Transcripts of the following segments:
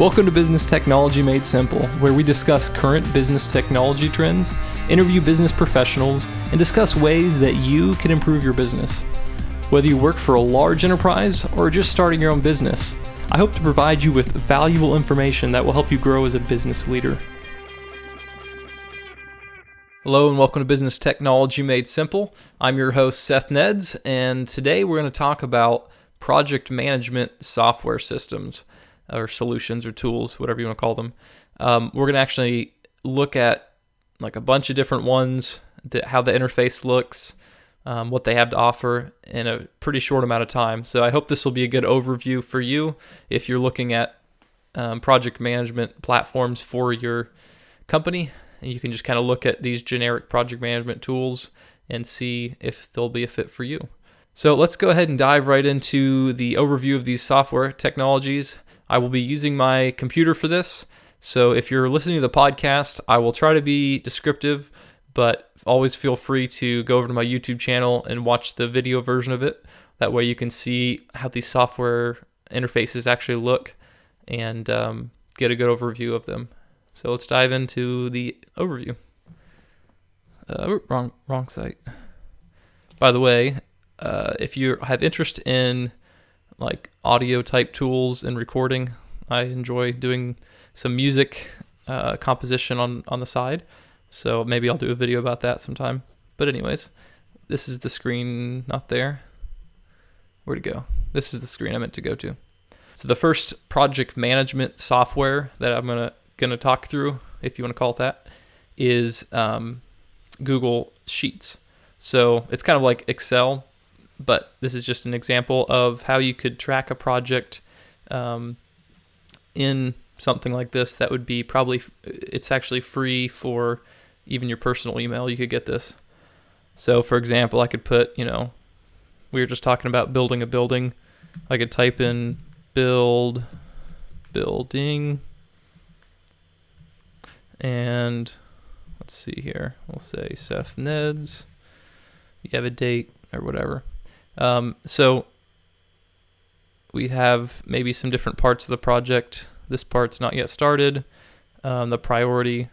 Welcome to Business Technology Made Simple, where we discuss current business technology trends, interview business professionals, and discuss ways that you can improve your business. Whether you work for a large enterprise or just starting your own business, I hope to provide you with valuable information that will help you grow as a business leader. Hello and welcome to Business Technology Made Simple. I'm your host, Seth Neds, and today we're going to talk about project management software systems, or solutions or tools, whatever you want to call them. We're going to actually look at like a bunch of different ones, how the interface looks, what they have to offer in a pretty short amount of time. So I hope this will be a good overview for you if you're looking at project management platforms for your company. And you can just kind of look at these generic project management tools and see if they'll be a fit for you. So let's go ahead and dive right into the overview of these software technologies. I will be using my computer for this. So if you're listening to the podcast, I will try to be descriptive, but always feel free to go over to my YouTube channel and watch the video version of it. That way you can see how these software interfaces actually look and get a good overview of them. So let's dive into the overview. Wrong site. By the way, if you have interest in like audio type tools and recording, I enjoy doing some music composition on the side. So maybe I'll do a video about that sometime. But anyways, this is the screen, not there. Where'd it go? This is the screen I meant to go to. So the first project management software that I'm gonna talk through, if you want to call it that, is Google Sheets. So it's kind of like Excel, but this is just an example of how you could track a project in something like this. That would be it's actually free for even your personal email. You could get this. So for example, I could put, we were just talking about building a building. I could type in building, and let's see here. We'll say Seth Neds. You have a date or whatever. So we have maybe some different parts of the project. This part's not yet started. The priority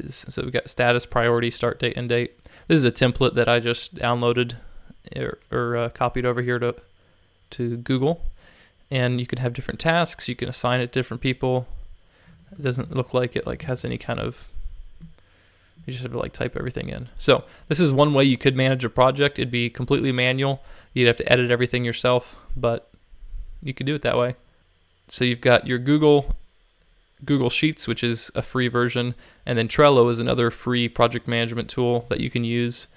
so we've got status, priority, start date, end date. This is a template that I just downloaded or copied over here to Google. And you can have different tasks. You can assign it to different people. It doesn't look like it has any kind of, you just have to type everything in. So this is one way you could manage a project. It'd be completely manual. You'd have to edit everything yourself, but you could do it that way. So you've got your Google Sheets, which is a free version, and then Trello is another free project management tool that you can use.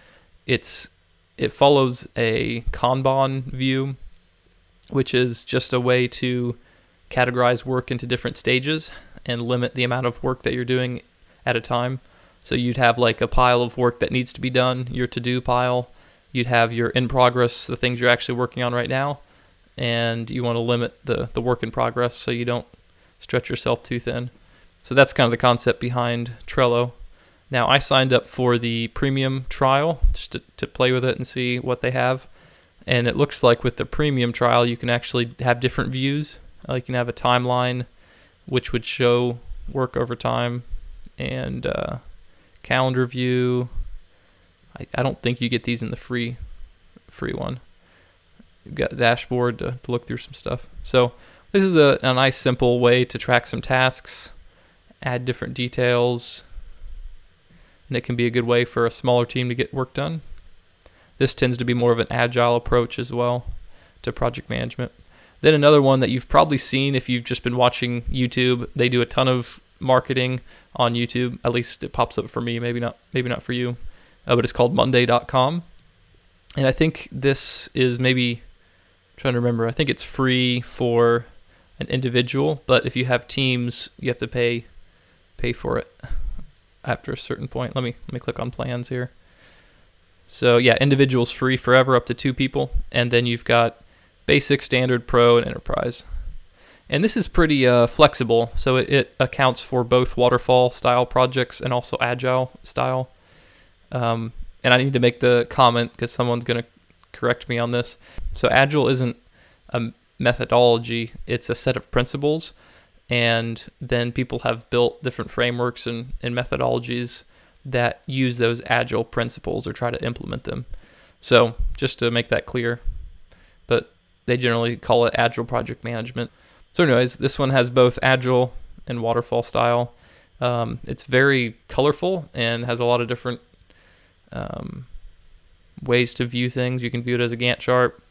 It follows a Kanban view, which is just a way to categorize work into different stages and limit the amount of work that you're doing at a time. So you'd have like a pile of work that needs to be done, your to-do pile. You'd have your in progress, the things you're actually working on right now. And you want to limit the work in progress so you don't stretch yourself too thin. So that's kind of the concept behind Trello. Now I signed up for the premium trial just to play with it and see what they have. And it looks like with the premium trial, you can actually have different views. You can have a timeline, which would show work over time, and calendar view. I don't think you get these in the free one. You've got a dashboard to look through some stuff. So this is a nice simple way to track some tasks, add different details, and it can be a good way for a smaller team to get work done. This tends to be more of an agile approach as well to project management. Then another one that you've probably seen if you've just been watching YouTube, they do a ton of marketing on YouTube. At least it pops up for me, maybe not for you. But it's called Monday.com. And I think this is I'm trying to remember, I think it's free for an individual, but if you have teams, you have to pay for it after a certain point. Let me click on plans here. So yeah, individual's free forever up to 2 people, and then you've got basic, standard, pro, and enterprise. And this is pretty flexible, so it accounts for both waterfall style projects and also agile style. And I need to make the comment because someone's going to correct me on this. So agile isn't a methodology, it's a set of principles. and then people have built different frameworks and methodologies that use those agile principles or try to implement them. So just to make that clear, but they generally call it agile project management. So anyways, this one has both agile and waterfall style. It's very colorful and has a lot of different ways to view things. You can view it as a Gantt chart,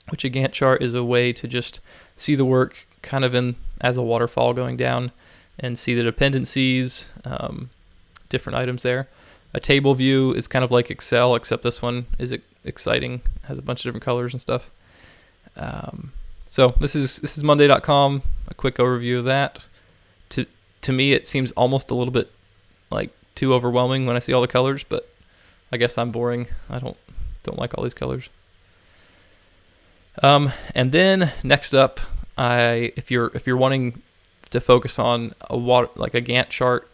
which a Gantt chart is a way to just see the work kind of in as a waterfall going down and see the dependencies, different items there. A table view is kind of like Excel, except this one is exciting, has a bunch of different colors and stuff. So this is Monday.com, a quick overview of that. To me, it seems almost a little bit like too overwhelming when I see all the colors, but I guess I'm boring. I don't like all these colors. And then next up, if you're wanting to focus on like a Gantt chart,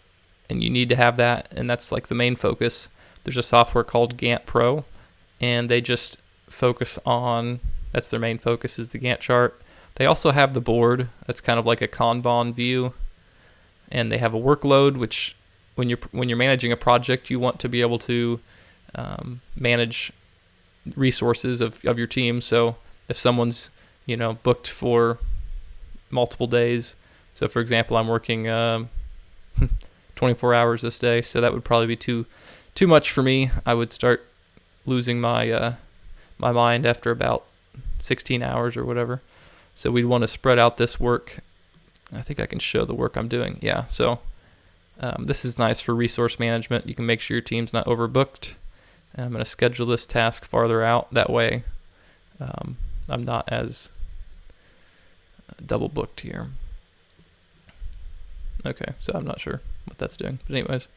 and you need to have that, and that's like the main focus, there's a software called GanttPRO, and they just focus on, that's their main focus, is the Gantt chart. They also have the board. That's kind of like a Kanban view, and they have a workload, which when you're managing a project, you want to be able to manage resources of your team. So if someone's booked for multiple days, so for example, I'm working 24 hours this day, so that would probably be too much for me. I would start losing my my mind after about 16 hours or whatever. So we'd want to spread out this work. I think I can show the work I'm doing. Yeah, so this is nice for resource management. You can make sure your team's not overbooked. And I'm going to schedule this task farther out. That way I'm not as double booked here. Okay, so I'm not sure what that's doing. But anyways,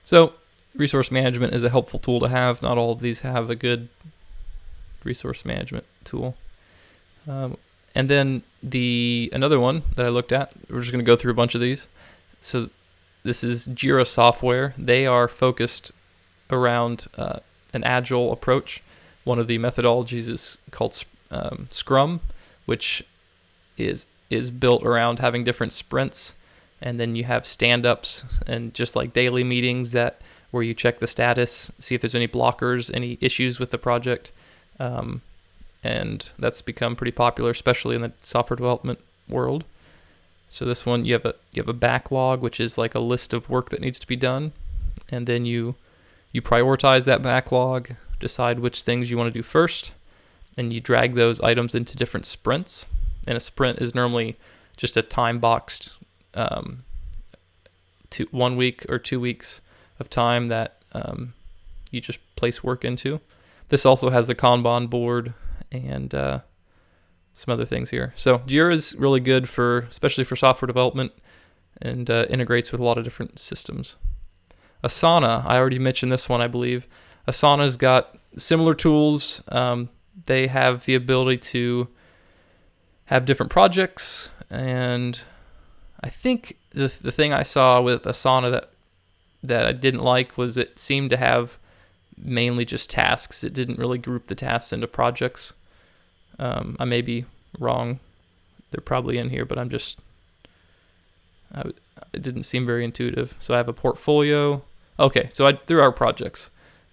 so resource management is a helpful tool to have. Not all of these have a good resource management tool. And then another one that I looked at, we're just going to go through a bunch of these. So this is Jira software. They are focused around an agile approach. One of the methodologies is called Scrum, which is built around having different sprints, and then you have stand-ups and just like daily meetings where you check the status, see if there's any blockers, any issues with the project. And that's become pretty popular, especially in the software development world. So this one, you have a backlog, which is like a list of work that needs to be done, and then you prioritize that backlog, decide which things you want to do first, and you drag those items into different sprints. And a sprint is normally just a time-boxed 1 week or 2 weeks of time that you just place work into. This also has the Kanban board and some other things here. So Jira is really good especially for software development, and integrates with a lot of different systems. Asana, I already mentioned this one, I believe. Asana's got similar tools. They have the ability to have different projects, and I think the thing I saw with Asana that I didn't like was it seemed to have mainly just tasks. It didn't really group the tasks into projects. I may be wrong. They're probably in here, but it didn't seem very intuitive. So I have a portfolio. Okay, so there are projects.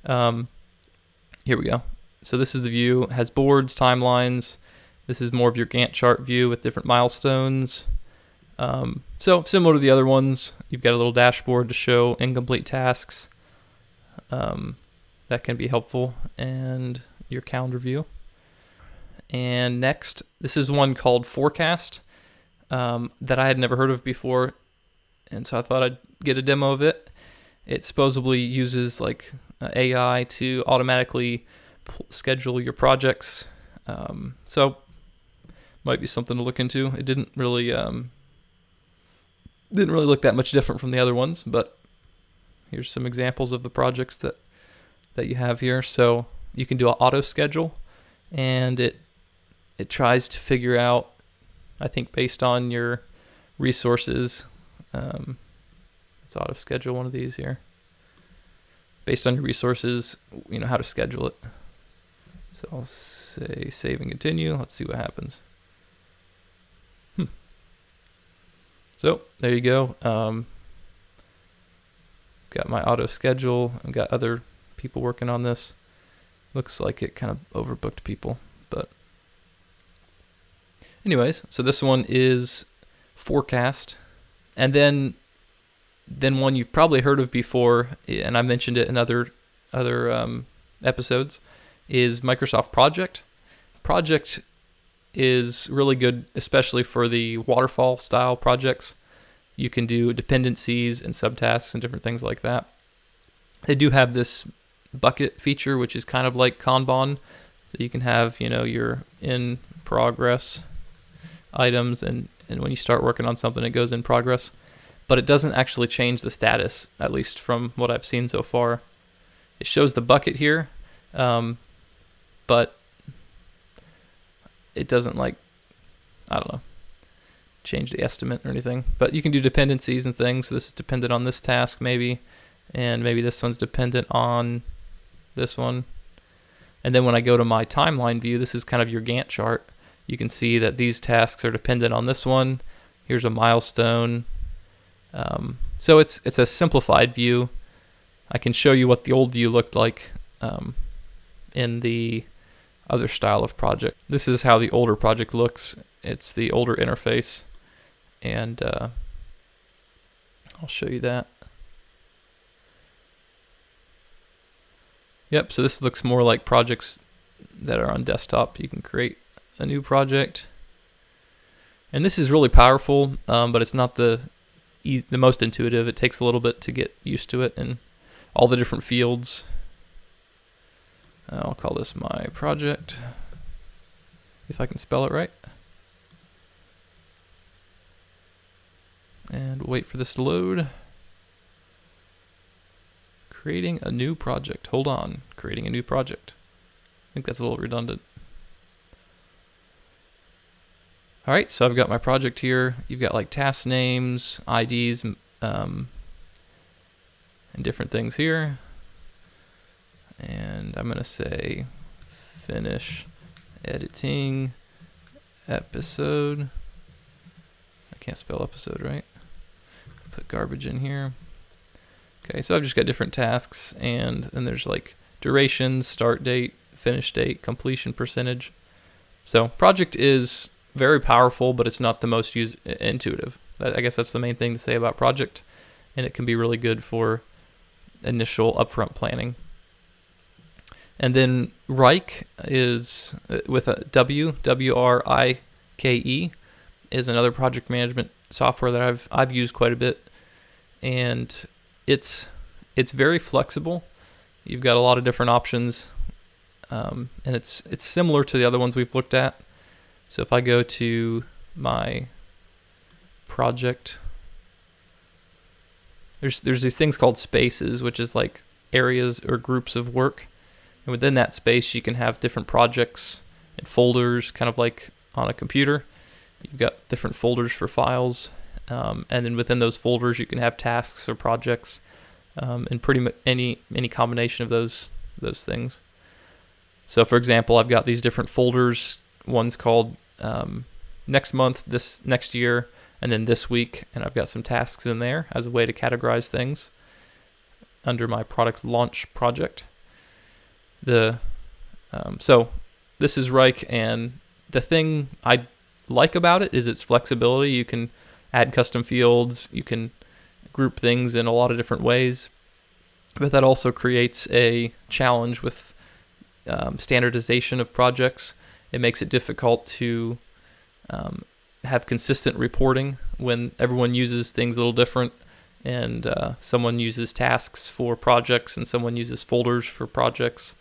Here we go. So this is the view. It has boards, timelines. This is more of your Gantt chart view with different milestones. So similar to the other ones, you've got a little dashboard to show incomplete tasks. That can be helpful, and your calendar view. And next, this is one called Forecast that I had never heard of before, and so I thought I'd get a demo of it. It supposedly uses like AI to automatically schedule your projects, so might be something to look into. It didn't really look that much different from the other ones, but here's some examples of the projects that you have here. So you can do an auto schedule, and it tries to figure out, I think based on your resources, let's auto schedule one of these here. Based on your resources, how to schedule it. So I'll say save and continue. Let's see what happens. So there you go. Got my auto schedule. I've got other people working on this. Looks like it kind of overbooked people, but anyways, so this one is Forecast. And then one you've probably heard of before, and I mentioned it in other episodes, is Microsoft Project. Project is really good, especially for the waterfall style projects. You can do dependencies and subtasks and different things like that. They do have this bucket feature, which is kind of like Kanban. So you can have, your in progress items, and when you start working on something, it goes in progress. But it doesn't actually change the status, at least from what I've seen so far. It shows the bucket here, but it doesn't change the estimate or anything. But you can do dependencies and things. So this is dependent on this task maybe, and maybe this one's dependent on this one. And then when I go to my timeline view, this is kind of your Gantt chart. You can see that these tasks are dependent on this one. Here's a milestone. So it's a simplified view. I can show you what the old view looked like in the other style of project. This is how the older project looks. It's the older interface, and I'll show you that. Yep, so this looks more like projects that are on desktop. You can create a new project. And this is really powerful, but it's not the most intuitive. It takes a little bit to get used to it and all the different fields. I'll call this my project, if I can spell it right. And we'll wait for this to load. Creating a new project. Hold on. Creating a new project. I think that's a little redundant. All right, so I've got my project here. You've got like task names, IDs, and different things here. And I'm going to say finish editing episode. I can't spell episode, right? Put garbage in here. Okay, so I've just got different tasks, and then there's like durations, start date, finish date, completion percentage. So project is very powerful, but it's not the most intuitive. I guess that's the main thing to say about project, and it can be really good for initial upfront planning. And then Wrike is with a W-R-I-K-E is another project management software that I've used quite a bit, and it's very flexible. You've got a lot of different options, and it's similar to the other ones we've looked at. So if I go to my project, there's these things called spaces, which is like areas or groups of work. And within that space, you can have different projects and folders, kind of like on a computer. You've got different folders for files. And then within those folders, you can have tasks or projects, and pretty much any combination of those things. So for example, I've got these different folders. One's called next month, this next year, and then this week. And I've got some tasks in there as a way to categorize things under my product launch project. So this is Wrike, and the thing I like about it is its flexibility. You can add custom fields, you can group things in a lot of different ways, but that also creates a challenge with standardization of projects. It makes it difficult to have consistent reporting when everyone uses things a little different, and someone uses tasks for projects and someone uses folders for projects,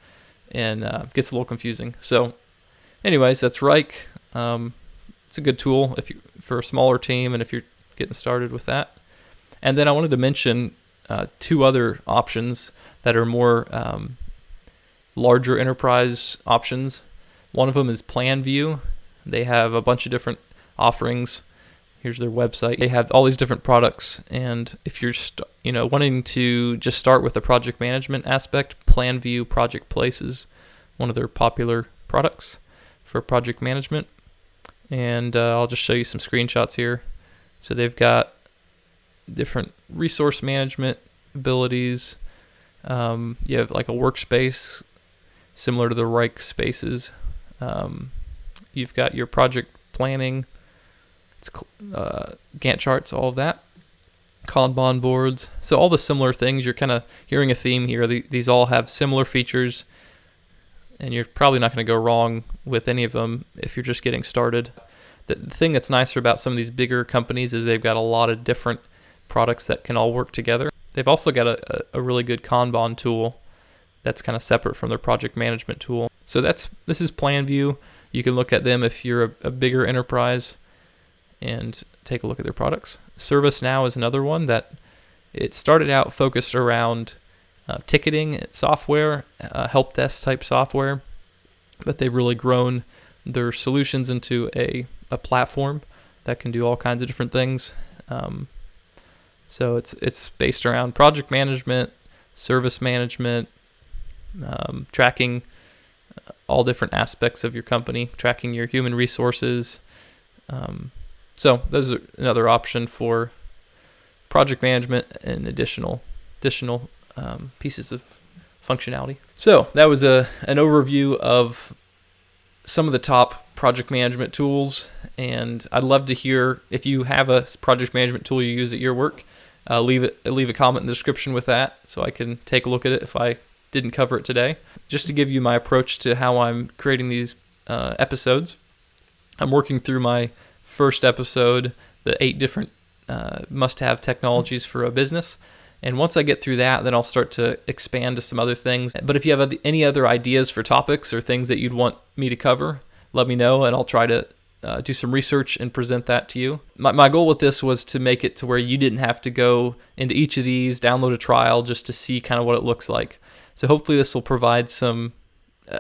and it gets a little confusing. So anyways, that's Wrike. It's a good tool for a smaller team and if you're getting started with that. And then I wanted to mention two other options that are more larger enterprise options. One of them is PlanView. They have a bunch of different offerings. Here's their website. They have all these different products, and if you're wanting to just start with the project management aspect, PlanView ProjectPlace is one of their popular products for project management. And I'll just show you some screenshots here. So they've got different resource management abilities. You have like a workspace similar to the Wrike spaces. You've got your project planning, Gantt charts, all of that, Kanban boards. So all the similar things, you're kind of hearing a theme here. These all have similar features, and you're probably not going to go wrong with any of them if you're just getting started. The thing that's nicer about some of these bigger companies is they've got a lot of different products that can all work together. They've also got a really good Kanban tool that's kind of separate from their project management tool. So this is PlanView. You can look at them if you're a bigger enterprise and take a look at their products. ServiceNow is another one that it started out focused around ticketing software, help desk type software, but they've really grown their solutions into a platform that can do all kinds of different things. So it's based around project management, service management, tracking all different aspects of your company, tracking your human resources. So those are another option for project management and additional pieces of functionality. So that was an overview of some of the top project management tools, and I'd love to hear if you have a project management tool you use at your work. Leave a comment in the description with that so I can take a look at it if I didn't cover it today. Just to give you my approach to how I'm creating these episodes, I'm working through my first episode, the 8 different must-have technologies for a business. And once I get through that, then I'll start to expand to some other things. But if you have any other ideas for topics or things that you'd want me to cover, let me know, and I'll try to do some research and present that to you. My goal with this was to make it to where you didn't have to go into each of these, download a trial just to see kind of what it looks like. So hopefully this will provide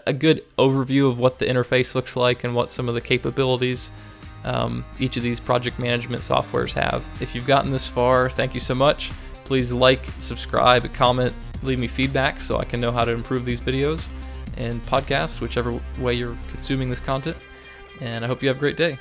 a good overview of what the interface looks like and what some of the capabilities each of these project management softwares have. If you've gotten this far, thank you so much. Please like, subscribe, comment, leave me feedback so I can know how to improve these videos and podcasts, whichever way you're consuming this content. And I hope you have a great day.